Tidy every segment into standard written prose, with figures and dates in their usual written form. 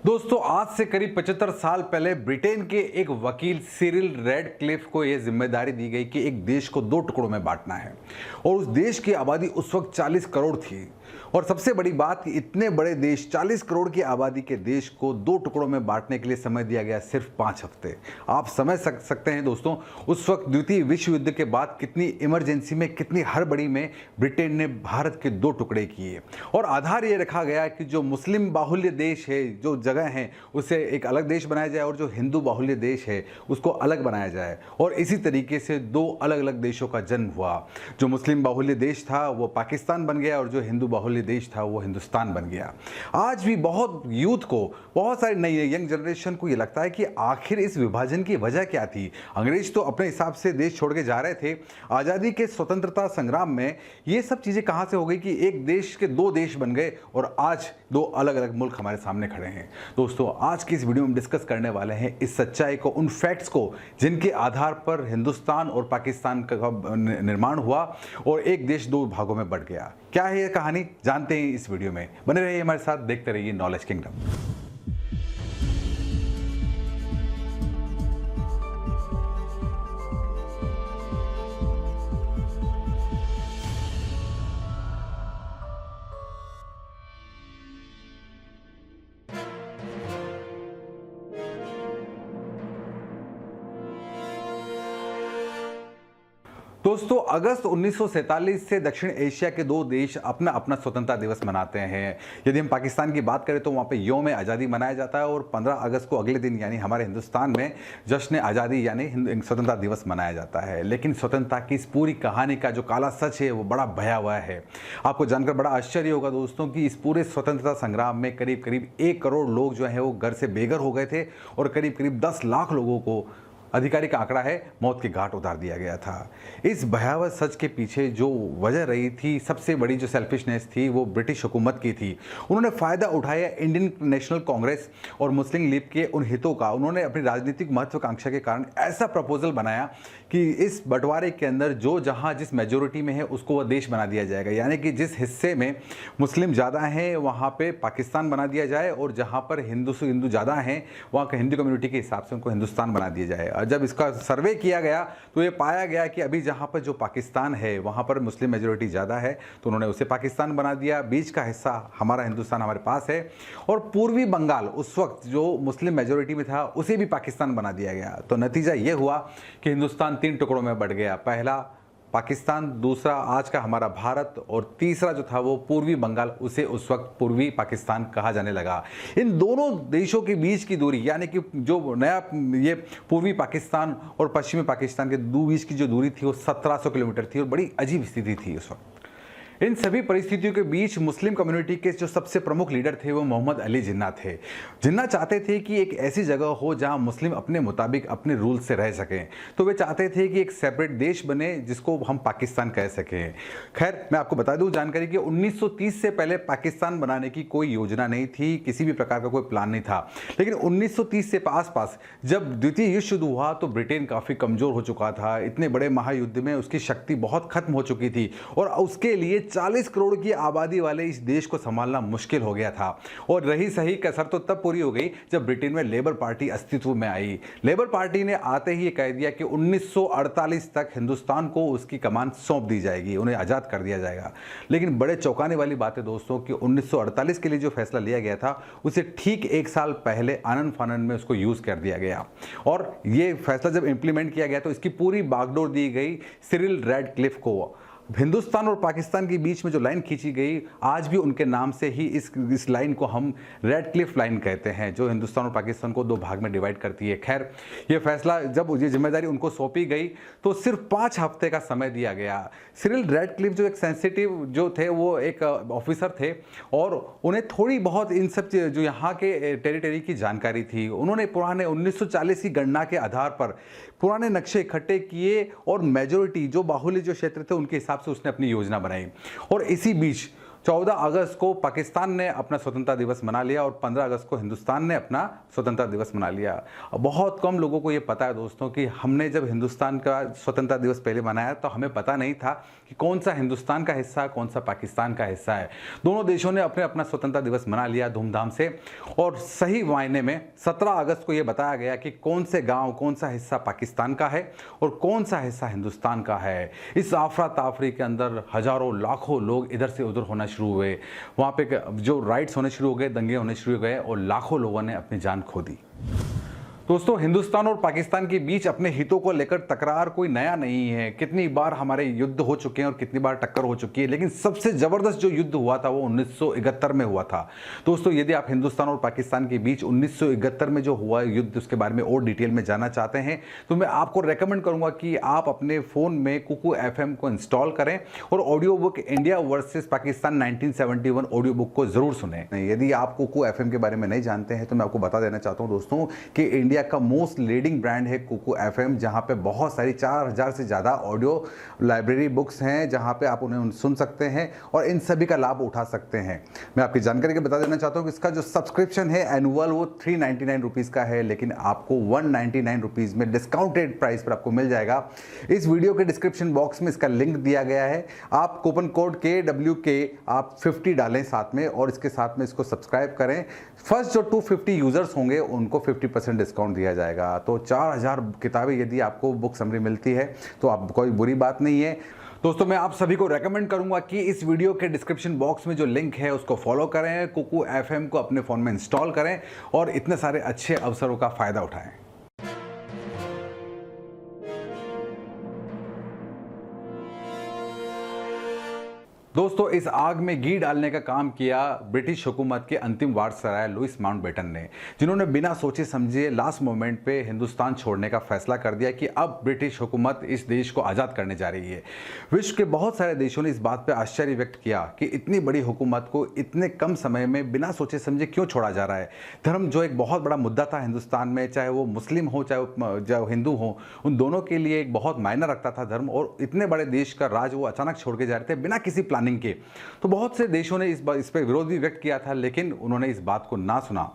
दोस्तों आज से करीब 75 साल पहले ब्रिटेन के एक वकील सिरिल रेडक्लिफ को यह जिम्मेदारी दी गई कि एक देश को दो टुकड़ों में बांटना है और उस देश की आबादी उस वक्त 40 करोड़ थी। और सबसे बड़ी बात कि इतने बड़े देश 40 करोड़ की आबादी के देश को दो टुकड़ों में बांटने के लिए समय दिया गया सिर्फ 5 हफ्ते। आप समझ सकते हैं दोस्तों उस वक्त द्वितीय विश्व युद्ध के बाद कितनी इमरजेंसी में, कितनी हड़बड़ी में ब्रिटेन ने भारत के दो टुकड़े किए। और आधार ये रखा गया कि जो मुस्लिम बाहुल्य देश है, जो जगह है, उसे एक अलग देश बनाया जाए और जो हिंदू बाहुल्य देश है उसको अलग बनाया जाए। और इसी तरीके से दो अलग अलग देशों का जन्म हुआ। जो मुस्लिम बाहुल्य देश था वो पाकिस्तान बन गया और जो हिंदू बाहुल्य देश था वो हिंदुस्तान बन गया। आज भी बहुत यूथ को, बहुत सारी नई यंग जनरेशन को ये लगता है कि आखिर इस विभाजन की वजह क्या थी। अंग्रेज तो अपने हिसाब से देश छोड़ के जा रहे थे। आज़ादी के स्वतंत्रता संग्राम में ये सब चीज़ें कहाँ से हो गई कि एक देश के दो देश बन गए और आज दो अलग अलग मुल्क हमारे सामने खड़े हैं। दोस्तों आज की इस वीडियो में हम डिस्कस करने वाले हैं इस सच्चाई को, उन फैक्ट्स को जिनके आधार पर हिंदुस्तान और पाकिस्तान का निर्माण हुआ और एक देश दो भागों में बढ़ गया। क्या है ये कहानी, जानते हैं इस वीडियो में। बने रहिए हमारे साथ, देखते रहिए नॉलेज किंगडम। दोस्तों अगस्त 1947 से दक्षिण एशिया के दो देश अपना अपना स्वतंत्रता दिवस मनाते हैं। यदि हम पाकिस्तान की बात करें तो वहाँ पे यौम आज़ादी मनाया जाता है और 15 अगस्त को अगले दिन यानी हमारे हिंदुस्तान में जश्न आज़ादी यानी स्वतंत्रता दिवस मनाया जाता है। लेकिन स्वतंत्रता की इस पूरी कहानी का जो काला सच है वो बड़ा भयावह है। आपको जानकर बड़ा आश्चर्य होगा दोस्तों कि इस पूरे स्वतंत्रता संग्राम में करीब करीब 1 करोड़ लोग जो है वो घर से बेघर हो गए थे और करीब करीब 10 लाख लोगों को, अधिकारी का आंकड़ा है, मौत के घाट उतार दिया गया था। इस भयावह सच के पीछे जो वजह रही थी, सबसे बड़ी जो सेल्फिशनेस थी वो ब्रिटिश हुकूमत की थी। उन्होंने फ़ायदा उठाया इंडियन नेशनल कांग्रेस और मुस्लिम लीग के उन हितों का। उन्होंने अपनी राजनीतिक महत्वाकांक्षा के कारण ऐसा प्रपोजल बनाया कि इस बंटवारे के अंदर जो जहाँ जिस मेजोरिटी में है उसको वह देश बना दिया जाएगा, यानी कि जिस हिस्से में मुस्लिम ज़्यादा हैं वहाँ पे पाकिस्तान बना दिया जाए और जहाँ पर हिंदू ज़्यादा हैं वहाँ का हिंदू कम्युनिटी के हिसाब से उनको हिंदुस्तान बना दिया जाए। जब इसका सर्वे किया गया तो ये पाया गया कि अभी जहाँ पर जो पाकिस्तान है वहाँ पर मुस्लिम मेजोरिटी ज़्यादा है तो उन्होंने उसे पाकिस्तान बना दिया। बीच का हिस्सा हमारा हिंदुस्तान हमारे पास है और पूर्वी बंगाल उस वक्त जो मुस्लिम मेजोरिटी में था उसे भी पाकिस्तान बना दिया गया। तो नतीजा ये हुआ कि हिंदुस्तान 3 टुकड़ों में बढ़ गया। पहला पाकिस्तान, दूसरा आज का हमारा भारत और तीसरा जो था वो पूर्वी बंगाल, उसे उस वक्त पूर्वी पाकिस्तान कहा जाने लगा। इन दोनों देशों के बीच की दूरी यानी कि जो नया ये पूर्वी पाकिस्तान और पश्चिमी पाकिस्तान के बीच की जो दूरी थी वो 1700 किलोमीटर थी और बड़ी अजीब स्थिति थी उस वक्त। इन सभी परिस्थितियों के बीच मुस्लिम कम्युनिटी के जो सबसे प्रमुख लीडर थे वो मोहम्मद अली जिन्ना थे। जिन्ना चाहते थे कि एक ऐसी जगह हो जहां मुस्लिम अपने मुताबिक अपने रूल से रह सकें। तो वे चाहते थे कि एक सेपरेट देश बने जिसको हम पाकिस्तान कह सकें। खैर मैं आपको बता दूं जानकारी कि 1930 से पहले पाकिस्तान बनाने की कोई योजना नहीं थी, किसी भी प्रकार का कोई प्लान नहीं था। लेकिन 1930 से आसपास जब द्वितीय विश्व युद्ध हुआ तो ब्रिटेन काफ़ी कमज़ोर हो चुका था। इतने बड़े महायुद्ध में उसकी शक्ति बहुत खत्म हो चुकी थी और उसके लिए 40 करोड़ की आबादी वाले इस देश को संभालना मुश्किल हो गया था। और रही सही कसर तो तब पूरी हो गई जब ब्रिटेन में लेबर पार्टी अस्तित्व में आई। लेबर पार्टी ने आते ही कह दिया कि 1948 तक हिंदुस्तान को उसकी कमान सौंप दी जाएगी, उन्हें आज़ाद कर दिया जाएगा। लेकिन बड़े चौंकाने वाली बात है दोस्तों कि 1948 के लिए जो फैसला लिया गया था उसे ठीक 1 साल पहले आनन फानन में उसको यूज़ कर दिया गया। और ये फैसला जब इम्प्लीमेंट किया गया तो इसकी पूरी बागडोर दी गई सिरिल रेडक्लिफ को। हिंदुस्तान और पाकिस्तान के बीच में जो लाइन खींची गई आज भी उनके नाम से ही इस लाइन को हम रेडक्लिफ लाइन कहते हैं, जो हिंदुस्तान और पाकिस्तान को 2 भाग में डिवाइड करती है। खैर ये फैसला जब ये जिम्मेदारी उनको सौंपी गई तो सिर्फ 5 हफ्ते का समय दिया गया। सिरिल रेडक्लिफ जो एक सेंसिटिव जो थे वो एक ऑफिसर थे और उन्हें थोड़ी बहुत इन सब जो यहाँ के टेरिटरी की जानकारी थी। उन्होंने पुराने 1940 की गणना के आधार पर पुराने नक्शे इकट्ठे किए और मेजोरिटी जो बाहुल्य जो क्षेत्र थे उनके हिसाब से उसने अपनी योजना बनाई। और इसी बीच 14 अगस्त को पाकिस्तान ने अपना स्वतंत्रता दिवस मना लिया और 15 अगस्त को हिंदुस्तान ने अपना स्वतंत्रता दिवस मना लिया। बहुत कम लोगों को ये पता है दोस्तों कि हमने जब हिंदुस्तान का स्वतंत्रता दिवस पहले मनाया तो हमें पता नहीं था कि कौन सा हिंदुस्तान का हिस्सा है, कौन सा पाकिस्तान का हिस्सा है। दोनों देशों ने अपने अपना स्वतंत्रता दिवस मना लिया धूमधाम से और सही मायने में 17 अगस्त को यह बताया गया कि कौन से गांव, कौन सा हिस्सा पाकिस्तान का है और कौन सा हिस्सा हिंदुस्तान का है। इस आफरा ताफरी के अंदर हजारों लाखों लोग इधर से उधर होना शुरू हुए, वहाँ पे जो राइट्स होने शुरू हो गए, दंगे होने शुरू हो गए और लाखों लोगों ने अपनी जान खो दी। दोस्तों, हिंदुस्तान और पाकिस्तान के बीच अपने हितों को लेकर तकरार कोई नया नहीं है। कितनी बार हमारे युद्ध हो चुके हैं और कितनी बार टक्कर हो चुकी है, लेकिन सबसे जबरदस्त जो युद्ध हुआ था वो 1971 में हुआ था। दोस्तों, यदि आप हिंदुस्तान और पाकिस्तान के बीच 1971 में जो हुआ युद्ध उसके बारे में और डिटेल में जानना चाहते हैं तो मैं आपको रेकमेंड करूंगा कि आप अपने फोन में कुकू FM को इंस्टॉल करें और audio book India versus Pakistan 1971 audio book को जरूर सुने। यदि आप कुकू FM के बारे में नहीं जानते हैं तो मैं आपको बता देना चाहता हूं दोस्तों कि इंडिया का मोस्ट लीडिंग ब्रांड है कुकू FM, जहां पे बहुत सारी 4000 से ज्यादा ऑडियो लाइब्रेरी बुक्स हैं जहां पे आप उन्हें सुन सकते हैं और इन सभी का लाभ उठा सकते हैं। मैं आपकी जानकारी के बता देना चाहता हूं कि इसका जो सब्सक्रिप्शन है एनुअल वो 399 रुपीज का है, लेकिन आपको 199 रुपीज में डिस्काउंटेड प्राइस पर आपको मिल जाएगा। इस वीडियो के डिस्क्रिप्शन बॉक्स में इसका लिंक दिया गया है। आप कूपन कोड KWK आप 50 डालें साथ में और इसके साथ में इसको सब्सक्राइब करें। फर्स्ट जो 250 यूजर्स होंगे उनको 50% डिस्काउंट दिया जाएगा। तो 4000 किताबें यदि आपको बुक समरी मिलती है तो आप कोई बुरी बात नहीं है। दोस्तों, मैं आप सभी को रेकमेंड करूंगा कि इस वीडियो के डिस्क्रिप्शन बॉक्स में जो लिंक है उसको फॉलो करें, कुकू FM को अपने फोन में इंस्टॉल करें और इतने सारे अच्छे अवसरों का फायदा उठाएं। दोस्तों, इस आग में घी डालने का काम किया ब्रिटिश हुकूमत के अंतिम वारसराय लुइस माउंटबेटन ने, जिन्होंने बिना सोचे समझे लास्ट मोमेंट पे हिंदुस्तान छोड़ने का फैसला कर दिया कि अब ब्रिटिश हुकूमत इस देश को आज़ाद करने जा रही है। विश्व के बहुत सारे देशों ने इस बात पे आश्चर्य व्यक्त किया कि इतनी बड़ी हुकूमत को इतने कम समय में बिना सोचे समझे क्यों छोड़ा जा रहा है। धर्म जो एक बहुत बड़ा मुद्दा था हिंदुस्तान में, चाहे वो मुस्लिम हो चाहे वो हिंदू हो, उन दोनों के लिए एक बहुत मायना रखता था धर्म, और इतने बड़े देश का राज वो अचानक छोड़ के जा रहे थे बिना किसी प्लानिंग के। तो बहुत से देशों ने इस पर विरोध भी व्यक्त किया था, लेकिन उन्होंने इस बात को ना सुना।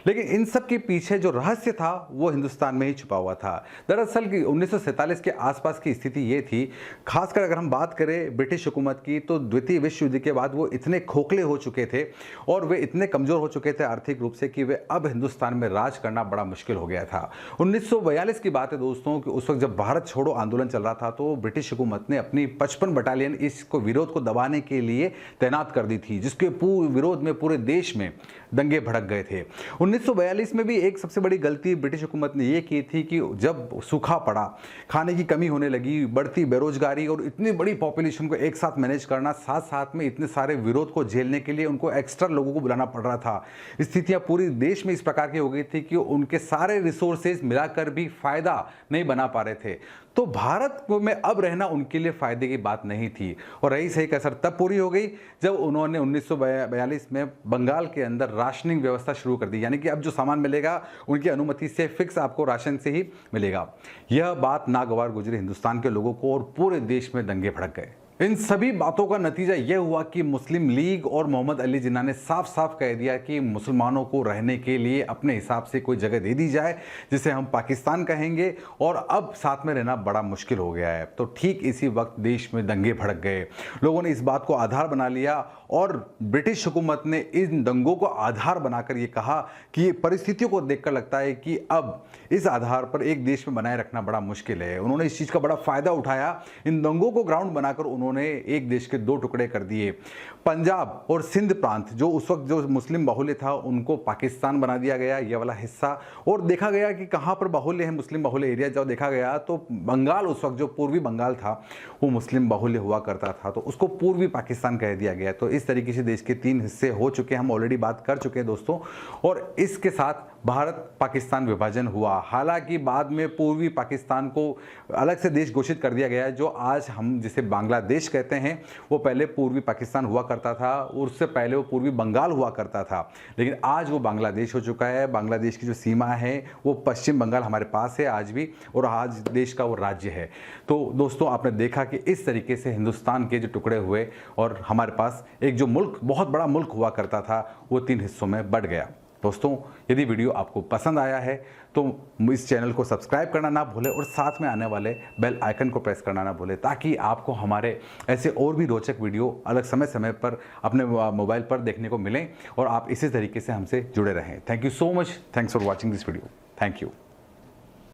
लेकिन इन सब के पीछे जो रहस्य था वो हिंदुस्तान में ही छुपा हुआ था। दरअसल 1947 के आसपास की स्थिति ये थी, खासकर अगर हम बात करें ब्रिटिश हुकूमत की, तो द्वितीय विश्व युद्ध के बाद वो इतने खोखले हो चुके थे और वे इतने कमजोर हो चुके थे आर्थिक रूप से कि वे अब हिंदुस्तान में राज करना बड़ा मुश्किल हो गया था। 1942 की बात है दोस्तों कि उस वक्त जब भारत छोड़ो आंदोलन चल रहा था तो ब्रिटिश हुकूमत ने अपनी 55 बटालियन इसको विरोध को दबाने के लिए तैनात कर दी थी, जिसके विरोध में पूरे देश में दंगे भड़क गए थे। 1942 में भी एक सबसे बड़ी गलती ब्रिटिश हुकूमत ने यह की थी कि जब सूखा पड़ा, खाने की कमी होने लगी, बढ़ती बेरोजगारी और इतनी बड़ी पॉपुलेशन को एक साथ मैनेज करना, साथ साथ में इतने सारे विरोध को झेलने के लिए उनको एक्स्ट्रा लोगों को बुलाना पड़ रहा था। स्थितियां पूरी देश में इस प्रकार की हो गई थी कि उनके सारे रिसोर्सेज मिलाकर भी फायदा नहीं बना पा रहे थे। तो भारत में अब रहना उनके लिए फायदे की बात नहीं थी और रही सही कसर तब पूरी हो गई जब उन्होंने 1942 में बंगाल के अंदर राशनिंग व्यवस्था शुरू कर दी, यानी कि अब जो सामान मिलेगा उनकी अनुमति से फिक्स आपको राशन से ही मिलेगा। यह बात नागवार गुजरी हिंदुस्तान के लोगों को और पूरे देश में दंगे भड़क गए। इन सभी बातों का नतीजा यह हुआ कि मुस्लिम लीग और मोहम्मद अली जिन्ना ने साफ साफ कह दिया कि मुसलमानों को रहने के लिए अपने हिसाब से कोई जगह दे दी जाए जिसे हम पाकिस्तान कहेंगे, और अब साथ में रहना बड़ा मुश्किल हो गया है। तो ठीक इसी वक्त देश में दंगे भड़क गए। लोगों ने इस बात को आधार बना लिया और ब्रिटिश हुकूमत ने इन दंगों को आधार बनाकर ये कहा कि परिस्थितियों को देखकर लगता है कि अब इस आधार पर एक देश में बनाए रखना बड़ा मुश्किल है। उन्होंने इस चीज़ का बड़ा फायदा उठाया। इन दंगों को ग्राउंड बनाकर उन्होंने एक देश के दो टुकड़े कर दिए। पंजाब और सिंध प्रांत जो उस वक्त जो मुस्लिम बाहुल्य था उनको पाकिस्तान बना दिया गया, ये वाला हिस्सा। और देखा गया कि कहाँ पर बाहुल्य है, मुस्लिम बाहुल्य एरिया जब देखा गया तो बंगाल, उस वक्त जो पूर्वी बंगाल था वो मुस्लिम बाहुल्य हुआ करता था, तो उसको पूर्वी पाकिस्तान कह दिया गया। तो इस तरीके से देश के 3 हिस्से हो चुके, हम ऑलरेडी बात कर चुके हैं दोस्तों। और इसके साथ भारत पाकिस्तान विभाजन हुआ। हालांकि बाद में पूर्वी पाकिस्तान को अलग से देश घोषित कर दिया गया है। जो आज हम जिसे बांग्लादेश कहते हैं वो पहले पूर्वी पाकिस्तान हुआ करता था, उससे पहले वो पूर्वी बंगाल हुआ करता था, लेकिन आज वो बांग्लादेश हो चुका है। बांग्लादेश की जो सीमा है वो पश्चिम बंगाल हमारे पास है आज भी, और आज देश का वो राज्य है। तो दोस्तों, आपने देखा कि इस तरीके से हिंदुस्तान के जो टुकड़े हुए और हमारे पास एक जो मुल्क बहुत बड़ा मुल्क हुआ करता था वो 3 हिस्सों में बढ़ गया। दोस्तों, यदि वीडियो आपको पसंद आया है तो इस चैनल को सब्सक्राइब करना ना भूलें और साथ में आने वाले बेल आइकन को प्रेस करना ना भूलें, ताकि आपको हमारे ऐसे और भी रोचक वीडियो अलग समय समय पर अपने मोबाइल पर देखने को मिलें और आप इसी तरीके से हमसे जुड़े रहें। Thank you so much. Thanks for watching this video. Thank you.